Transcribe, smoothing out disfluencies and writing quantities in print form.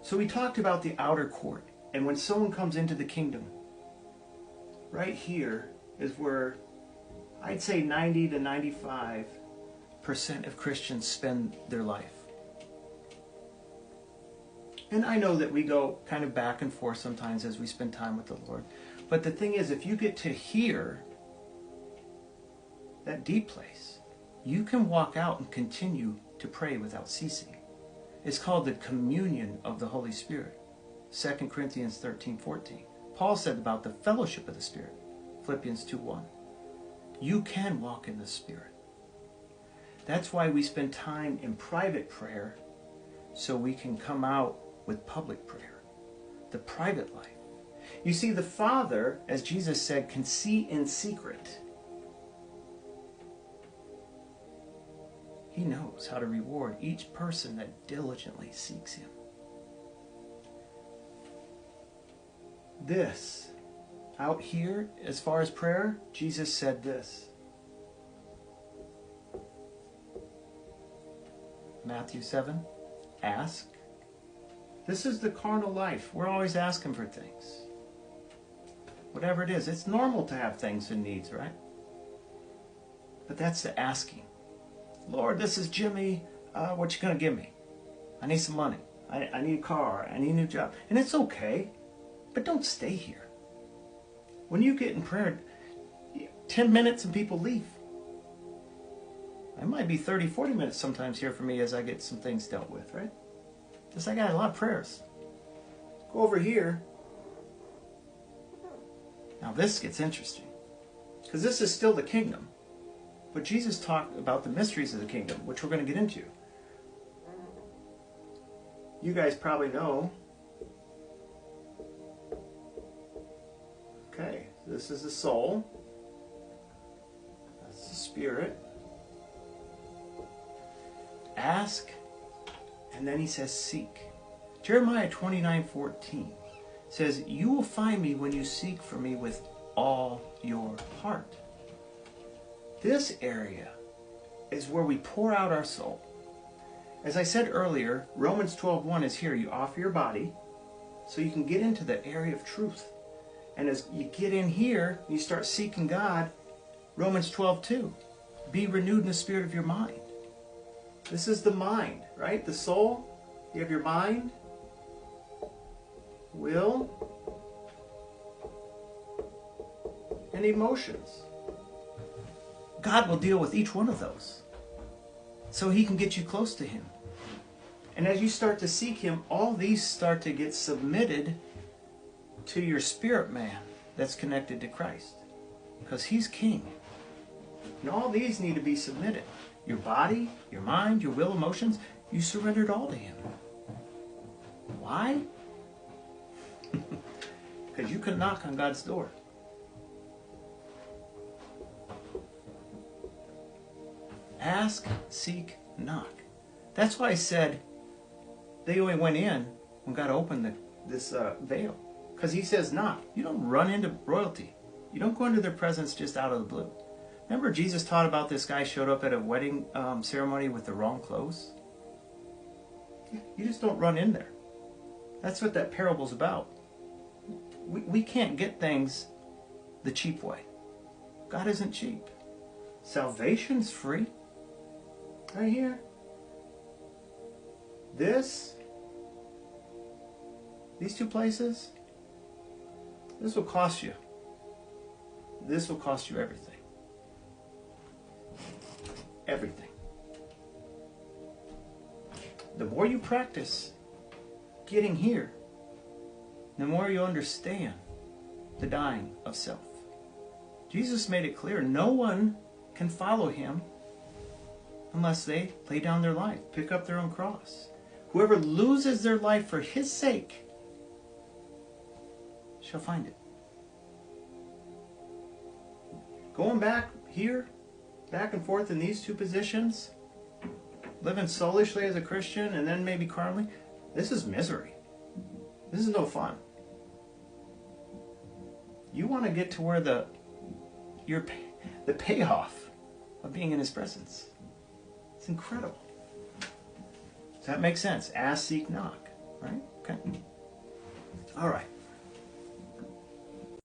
So we talked about the outer court. And when someone comes into the kingdom, right here is where I'd say 90 to 95% of Christians spend their life. And I know that we go kind of back and forth sometimes as we spend time with the Lord. But the thing is, if you get to here, that deep place, you can walk out and continue to pray without ceasing. It's called the communion of the Holy Spirit. 2 Corinthians 13:14. Paul said about the fellowship of the Spirit. Philippians 2:1. You can walk in the Spirit. That's why we spend time in private prayer, so we can come out with public prayer. The private life. You see, the Father, as Jesus said, can see in secret. He knows how to reward each person that diligently seeks Him. This, out here, as far as prayer, Jesus said this. Matthew 7, ask. This is the carnal life. We're always asking for things. Whatever it is, it's normal to have things and needs, right? But that's the asking. Lord, this is Jimmy. What you going to give me? I need some money. I need a car. I need a new job. And it's okay. But don't stay here. When you get in prayer, 10 minutes and people leave. It might be 30, 40 minutes sometimes here for me as I get some things dealt with, right? Because I got a lot of prayers. Go over here. Now this gets interesting. Because this is still the kingdom. But Jesus talked about the mysteries of the kingdom, which we're going to get into. You guys probably know. Okay, this is the soul. That's the spirit. Ask, and then he says seek. Jeremiah 29:14 says, you will find me when you seek for me with all your heart. This area is where we pour out our soul. As I said earlier, Romans 12:1 is here. You offer your body so you can get into the area of truth. And as you get in here, you start seeking God. Romans 12:2, be renewed in the spirit of your mind. This is the mind, right? The soul. You have your mind, will, and emotions. God will deal with each one of those so He can get you close to Him. And as you start to seek Him, all these start to get submitted to your spirit man that's connected to Christ. Because He's King. And all these need to be submitted. Your body, your mind, your will, emotions, you surrendered all to Him. Why? Because you can knock on God's door. Ask, seek, knock. That's why I said they only went in when God opened this veil. Because He says knock. You don't run into royalty. You don't go into their presence just out of the blue. Remember Jesus taught about this guy showed up at a wedding ceremony with the wrong clothes? You just don't run in there. That's what that parable's about. We can't get things the cheap way. God isn't cheap. Salvation's free. Right here. These two places, this will cost you. This will cost you everything. Everything. The more you practice getting here, the more you understand the dying of self. Jesus made it clear, no one can follow Him unless they lay down their life, pick up their own cross. Whoever loses their life for His sake shall find it. Going back here, back and forth in these two positions, living soulishly as a Christian and then maybe carnally, this is misery. This is no fun. You want to get to where the payoff of being in His presence. It's incredible. Does that make sense? Ask, seek, knock. Right? Okay. All right.